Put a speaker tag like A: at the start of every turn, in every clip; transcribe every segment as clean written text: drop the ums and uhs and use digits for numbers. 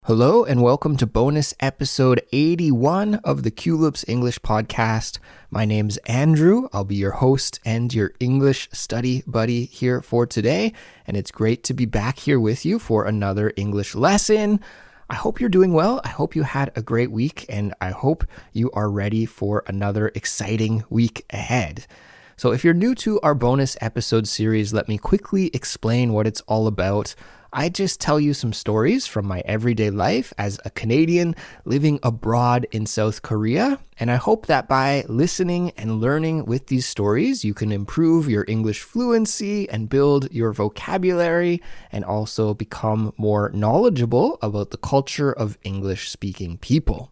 A: Hello and welcome to bonus episode 81 of the Culips English podcast. My name's Andrew. I'll be your host and your English study buddy here for today. And it's great to be back here with you for another English lesson. I hope you're doing well. I hope you had a great week and I hope you are ready for another exciting week ahead. So if you're new to our bonus episode series, let me quickly explain what it's all about. I just tell you some stories from my everyday life as a Canadian living abroad in South Korea. And I hope that by listening and learning with these stories, you can improve your English fluency and build your vocabulary and also become more knowledgeable about the culture of English-speaking people.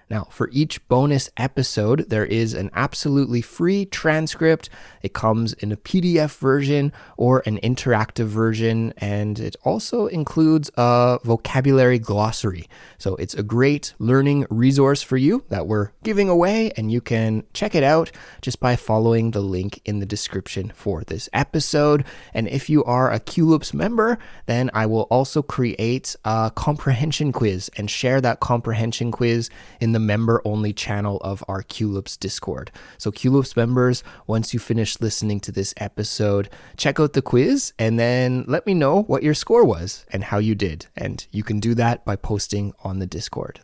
A: Now, for each bonus episode, there is an absolutely free transcript. It comes in a PDF version or an interactive version, and it also includes a vocabulary glossary. So it's a great learning resource for you that we're giving away, and you can check it out just by following the link in the description for this episode. And if you are a Culips member, then I will also create a comprehension quiz and share that comprehension quiz in the member-only channel of our Culips Discord. So Culips members, once you finish listening to this episode, check out the quiz and then let me know what your score was and how you did. And you can do that by posting on the Discord.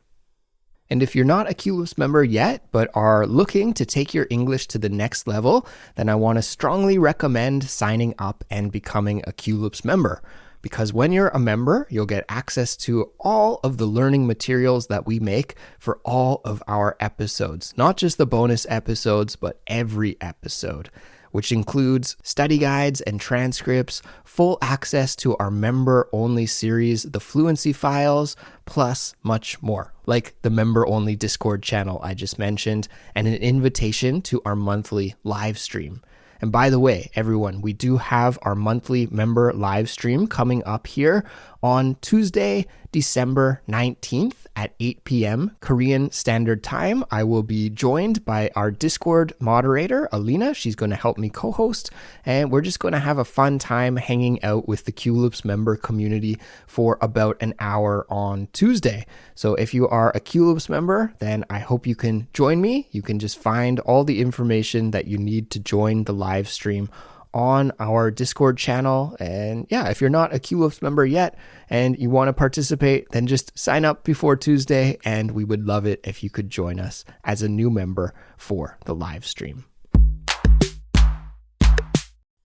A: And if you're not a Culips member yet, but are looking to take your English to the next level, then I want to strongly recommend signing up and becoming a Culips member. Because when you're a member, you'll get access to all of the learning materials that we make for all of our episodes. Not just the bonus episodes, but every episode, which includes study guides and transcripts, full access to our member-only series, the Fluency Files, plus much more, like the member-only Discord channel I just mentioned, and an invitation to our monthly live stream. And by the way, everyone, we do have our monthly member live stream coming up here on Tuesday, December 19th at 8 p.m. Korean Standard Time. I will be joined by our Discord moderator, Alina. She's going to help me co-host, and we're just going to have a fun time hanging out with the Culips member community for about an hour on Tuesday. So if you are a Culips member, then I hope you can join me. You can just find all the information that you need to join the live stream on our Discord channel. And yeah, if you're not a Culips member yet and you want to participate, then just sign up before Tuesday, and we would love it if you could join us as a new member for the live stream.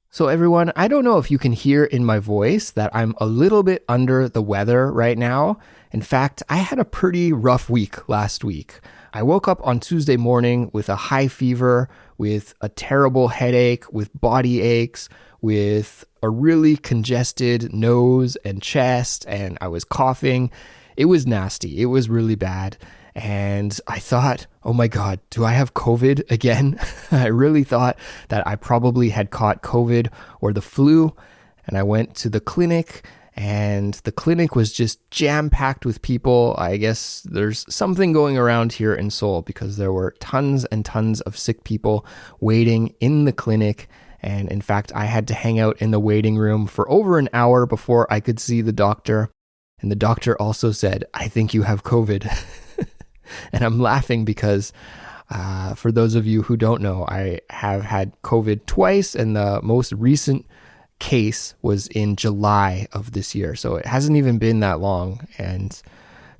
A: So everyone, I don't know if you can hear in my voice that I'm a little bit under the weather right now. In fact, I had a pretty rough week last week. I woke up on Tuesday morning with a high fever, with a terrible headache, with body aches, with a really congested nose and chest, and I was coughing. It was nasty. It was really bad. And I thought, oh my God, do I have COVID again? I really thought that I probably had caught COVID or the flu. And I went to the clinic, and the clinic was just jam-packed with people. I guess there's something going around here in Seoul because there were tons and tons of sick people waiting in the clinic. And in fact, I had to hang out in the waiting room for over an hour before I could see the doctor. And the doctor also said, I think you have COVID. And I'm laughing because for those of you who don't know, I have had COVID twice, and the most recent case was in July of this year. So it hasn't even been that long. And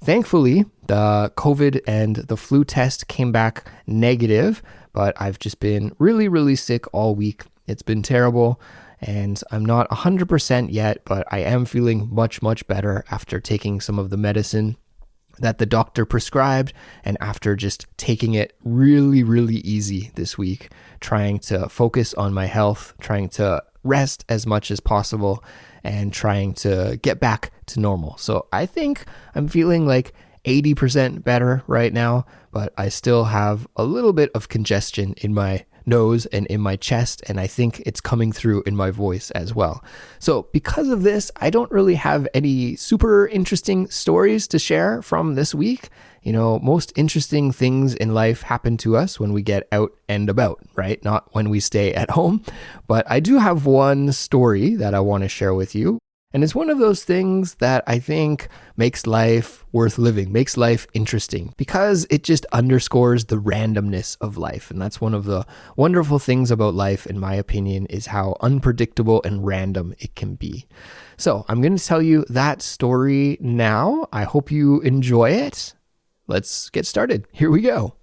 A: thankfully, the COVID and the flu test came back negative, but I've just been really, really sick all week. It's been terrible, and I'm not 100% yet, but I am feeling much, much better after taking some of the medicine that the doctor prescribed, and after just taking it really, really easy this week, trying to focus on my health, trying to rest as much as possible, and trying to get back to normal. So I think I'm feeling like 80% better right now, but I still have a little bit of congestion in my nose and in my chest, and I think it's coming through in my voice as well. So because of this, I don't really have any super interesting stories to share from this week. You know, most interesting things in life happen to us when we get out and about, right? Not when we stay at home. But I do have one story that I want to share with you. And it's one of those things that I think makes life worth living, makes life interesting, because it just underscores the randomness of life. And that's one of the wonderful things about life, in my opinion, is how unpredictable and random it can be. So I'm going to tell you that story now. I hope you enjoy it. Let's get started. Here we go.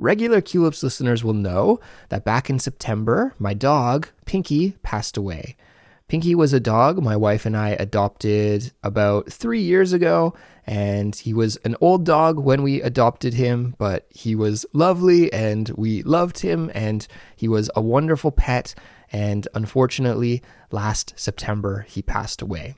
A: Regular Culips listeners will know that back in September, my dog, Pinky, passed away. Pinky was a dog my wife and I adopted about 3 years ago, and he was an old dog when we adopted him, but he was lovely and we loved him, and he was a wonderful pet, and unfortunately, last September, he passed away.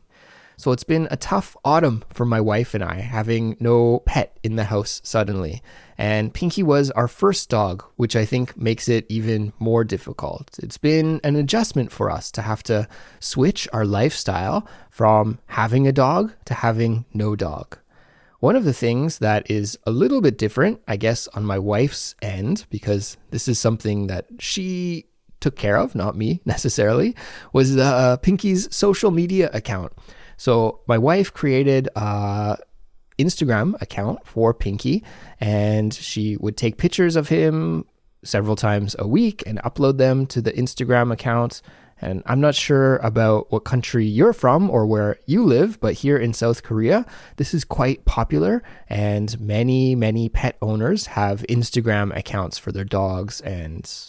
A: So it's been a tough autumn for my wife and I, having no pet in the house suddenly. And Pinky was our first dog, which I think makes it even more difficult. It's been an adjustment for us to have to switch our lifestyle from having a dog to having no dog. One of the things that is a little bit different, I guess, on my wife's end, because this is something that she took care of, not me necessarily, was Pinky's social media account. So my wife created a Instagram account for Pinky, and she would take pictures of him several times a week and upload them to the Instagram account. And I'm not sure about what country you're from or where you live, but here in South Korea, this is quite popular, and many pet owners have Instagram accounts for their dogs, and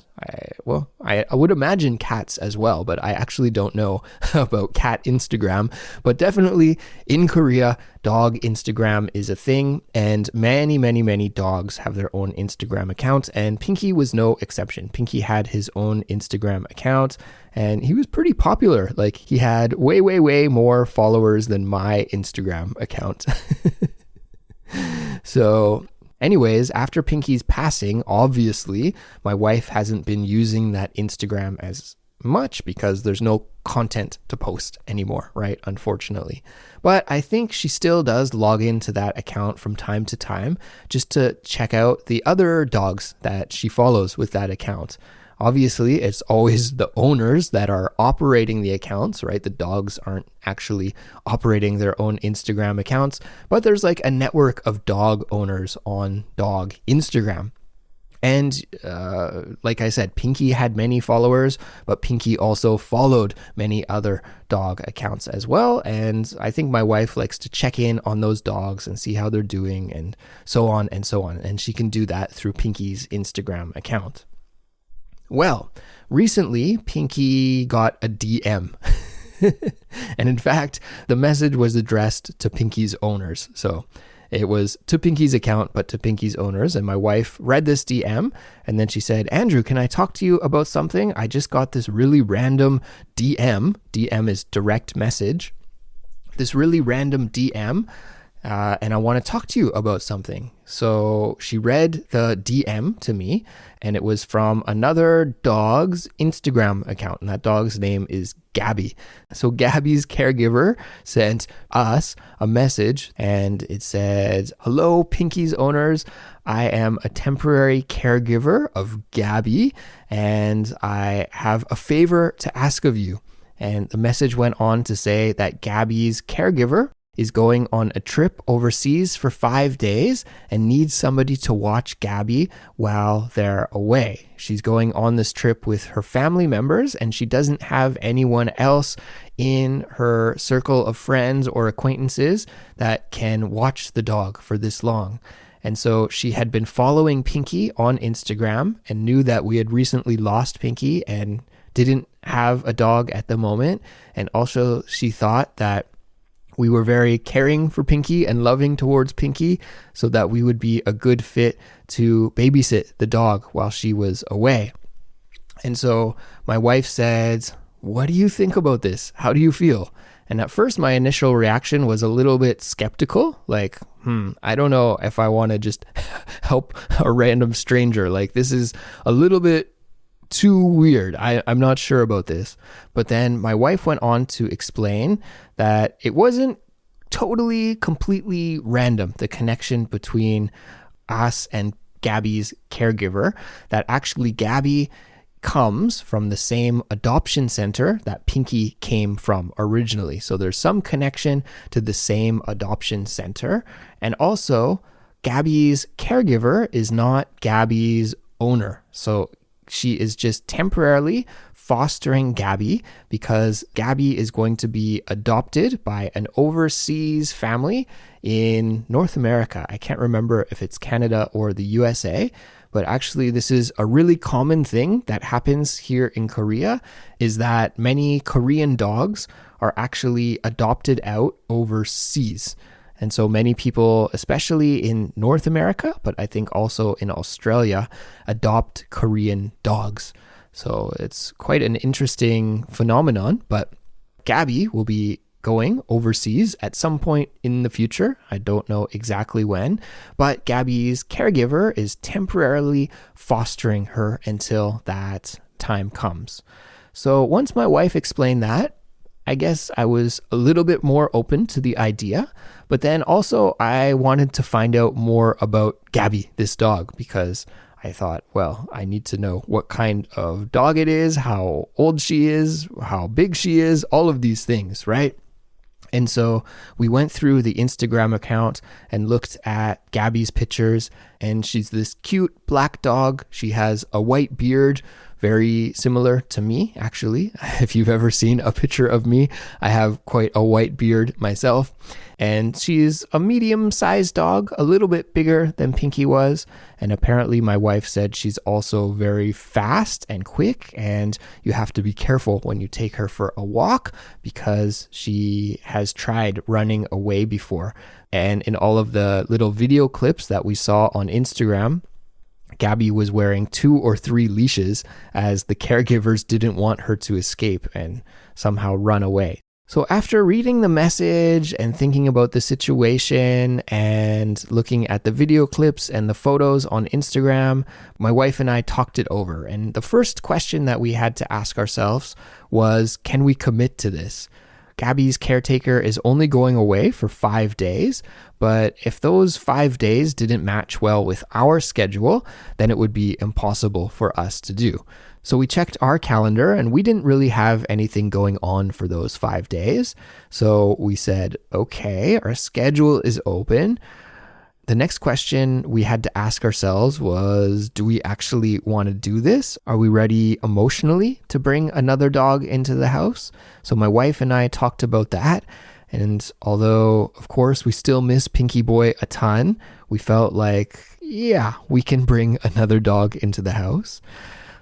A: I would imagine cats as well, but I actually don't know about cat Instagram. But definitely in Korea, dog Instagram is a thing, and many dogs have their own Instagram accounts, and Pinky was no exception. Pinky had his own Instagram account, and he was pretty popular. Like, he had way more followers than my Instagram account. So anyways, after Pinky's passing, obviously, my wife hasn't been using that Instagram as much because there's no content to post anymore, right? Unfortunately. But I think she still does log into that account from time to time just to check out the other dogs that she follows with that account. Obviously, it's always the owners that are operating the accounts, right? The dogs aren't actually operating their own Instagram accounts, but there's like a network of dog owners on dog Instagram. And like I said, Pinky had many followers, but Pinky also followed many other dog accounts as well. And I think my wife likes to check in on those dogs and see how they're doing, and so on and so on. And she can do that through Pinky's Instagram account. Well, recently, Pinky got a DM. And in fact, the message was addressed to Pinky's owners. So it was to Pinky's account, but to Pinky's owners. And my wife read this DM, and then she said, "Andrew, can I talk to you about something? I just got this really random DM. DM is direct message. This really random DM. And I want to talk to you about something." So she read the DM to me, and it was from another dog's Instagram account, and that dog's name is Gabby. So Gabby's caregiver sent us a message, and it said, "Hello, Pinky's owners. I am a temporary caregiver of Gabby, and I have a favor to ask of you." And the message went on to say that Gabby's caregiver is going on a trip overseas for 5 days and needs somebody to watch Gabby while they're away. She's going on this trip with her family members, and she doesn't have anyone else in her circle of friends or acquaintances that can watch the dog for this long. And so she had been following Pinky on Instagram and knew that we had recently lost Pinky and didn't have a dog at the moment. And also she thought that we were very caring for Pinky and loving towards Pinky, so that we would be a good fit to babysit the dog while she was away. And so my wife said, "What do you think about this? How do you feel?" And at first my initial reaction was a little bit skeptical, like, I don't know if I want to just help a random stranger. Like, this is a little bit too weird. I'm not sure about this. But then my wife went on to explain that it wasn't completely random, the connection between us and Gabby's caregiver, that actually Gabby comes from the same adoption center that Pinky came from originally. So there's some connection to the same adoption center. And also, Gabby's caregiver is not Gabby's owner. So she is just temporarily fostering Gabby because Gabby is going to be adopted by an overseas family in North America. I can't remember if it's Canada or the USA, but actually this is a really common thing that happens here in Korea, is that many Korean dogs are actually adopted out overseas. And so many people, especially in North America, but I think also in Australia, adopt Korean dogs. So it's quite an interesting phenomenon, but Gabby will be going overseas at some point in the future. I don't know exactly when, but Gabby's caregiver is temporarily fostering her until that time comes. So once my wife explained that, I guess I was a little bit more open to the idea, but then also I wanted to find out more about Gabby, this dog, because I thought, well, I need to know what kind of dog it is, how old she is, how big she is, all of these things, right? And so we went through the Instagram account and looked at Gabby's pictures, and she's this cute black dog. She has a white beard, very similar to me, actually. If you've ever seen a picture of me, I have quite a white beard myself. And she's a medium-sized dog, a little bit bigger than Pinky was. And apparently my wife said she's also very fast and quick, and you have to be careful when you take her for a walk because she has tried running away before. And in all of the little video clips that we saw on Instagram, Gabby was wearing 2 or 3 leashes as the caregivers didn't want her to escape and somehow run away. So after reading the message and thinking about the situation and looking at the video clips and the photos on Instagram, my wife and I talked it over. And the first question that we had to ask ourselves was, can we commit to this? Gabby's caretaker is only going away for 5 days, but if those 5 days didn't match well with our schedule, then it would be impossible for us to do. So we checked our calendar and we didn't really have anything going on for those 5 days. So we said, okay, our schedule is open. The next question we had to ask ourselves was, do we actually want to do this? Are we ready emotionally to bring another dog into the house? So my wife and I talked about that. And although, of course, we still miss Pinky Boy a ton, we felt like, yeah, we can bring another dog into the house.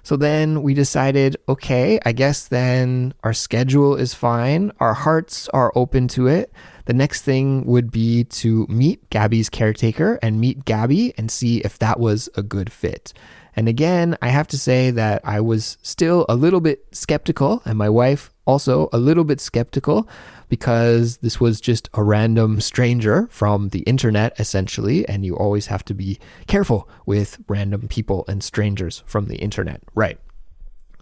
A: So then we decided, okay, I guess then our schedule is fine. Our hearts are open to it. The next thing would be to meet Gabby's caretaker and meet Gabby and see if that was a good fit. And again, I have to say that I was still a little bit skeptical, and my wife also a little bit skeptical, because this was just a random stranger from the internet, essentially, and you always have to be careful with random people and strangers from the internet, right?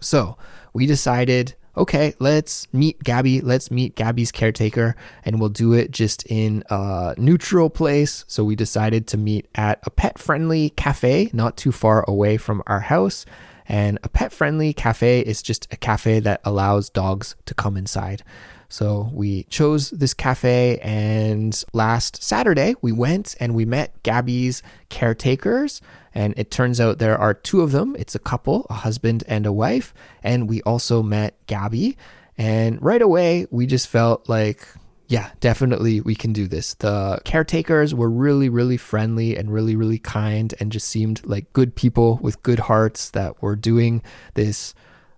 A: So we decided, okay, let's meet Gabby, let's meet Gabby's caretaker, and we'll do it just in a neutral place. So we decided to meet at a pet-friendly cafe not too far away from our house. And a pet-friendly cafe is just a cafe that allows dogs to come inside. So we chose this cafe, and last Saturday we went and we met Gabby's caretakers, and it turns out there are 2 of them. It's a couple, a husband and a wife, and we also met Gabby. And right away we just felt like, yeah, definitely we can do this. The caretakers were really, really friendly and really, really kind, and just seemed like good people with good hearts that were doing this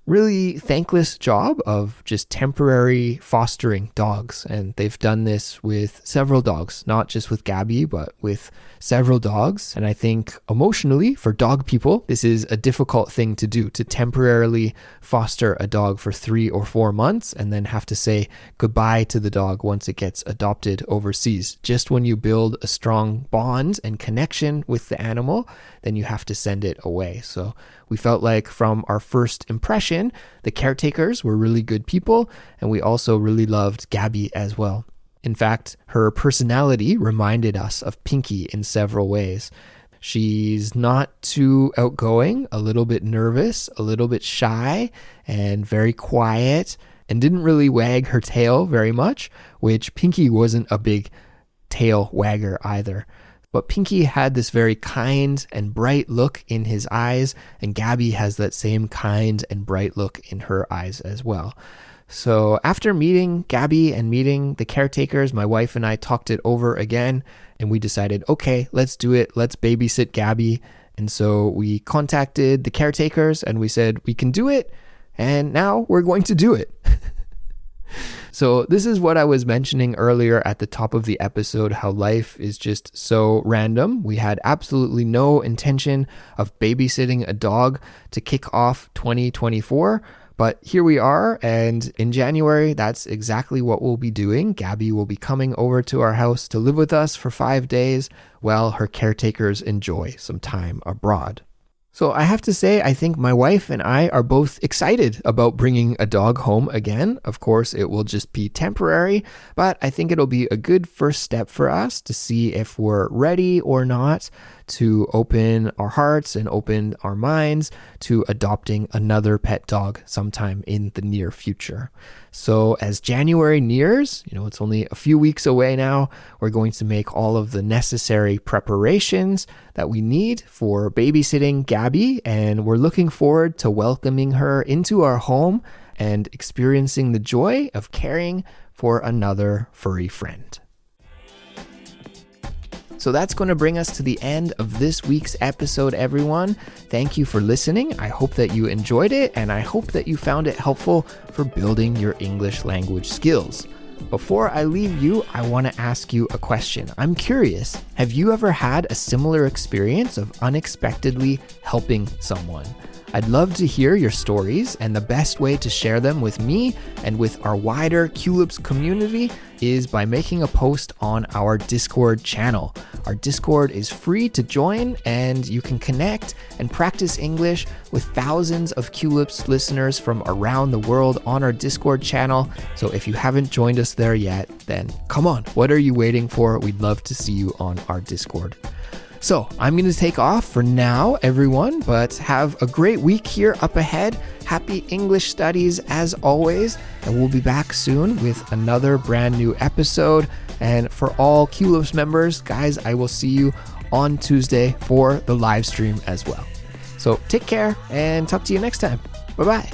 A: really thankless job of just temporary fostering dogs. And they've done this with several dogs, not just with Gabby, but with several dogs. And I think emotionally, for dog people, this is a difficult thing to do, to temporarily foster a dog for 3 or 4 months and then have to say goodbye to the dog once it gets adopted overseas. Just when you build a strong bond and connection with the animal, then you have to send it away. So we felt like from our first impression, the caretakers were really good people, and we also really loved Gabby as well. In fact, her personality reminded us of Pinky in several ways. She's not too outgoing, a little bit nervous, a little bit shy, and very quiet, and didn't really wag her tail very much, which Pinky wasn't a big tail wagger either. But Pinky had this very kind and bright look in his eyes, and Gabby has that same kind and bright look in her eyes as well. So after meeting Gabby and meeting the caretakers, my wife and I talked it over again, and we decided, okay, let's do it. Let's babysit Gabby. And so we contacted the caretakers and we said, we can do it. And now we're going to do it. So this is what I was mentioning earlier at the top of the episode, how life is just so random. We had absolutely no intention of babysitting a dog to kick off 2024, but here we are, and in January, that's exactly what we'll be doing. Gabby will be coming over to our house to live with us for 5 days while her caretakers enjoy some time abroad. So I have to say, I think my wife and I are both excited about bringing a dog home again. Of course, it will just be temporary, but I think it'll be a good first step for us to see if we're ready or not to open our hearts and open our minds to adopting another pet dog sometime in the near future. So as January nears, it's only a few weeks away now, we're going to make all of the necessary preparations that we need for babysitting Gabby, and we're looking forward to welcoming her into our home and experiencing the joy of caring for another furry friend. So that's going to bring us to the end of this week's episode, everyone. Thank you for listening. I hope that you enjoyed it, and I hope that you found it helpful for building your English language skills. Before I leave you, I want to ask you a question. I'm curious, have you ever had a similar experience of unexpectedly helping someone? I'd love to hear your stories, and the best way to share them with me and with our wider Culips community is by making a post on our Discord channel. Our Discord is free to join, and you can connect and practice English with thousands of Culips listeners from around the world on our Discord channel. So if you haven't joined us there yet, then come on, what are you waiting for? We'd love to see you on our Discord. So I'm going to take off for now, everyone, but have a great week here up ahead. Happy English studies as always, and we'll be back soon with another brand new episode. And for all Culips members, guys, I will see you on Tuesday for the live stream as well. So take care and talk to you next time. Bye-bye.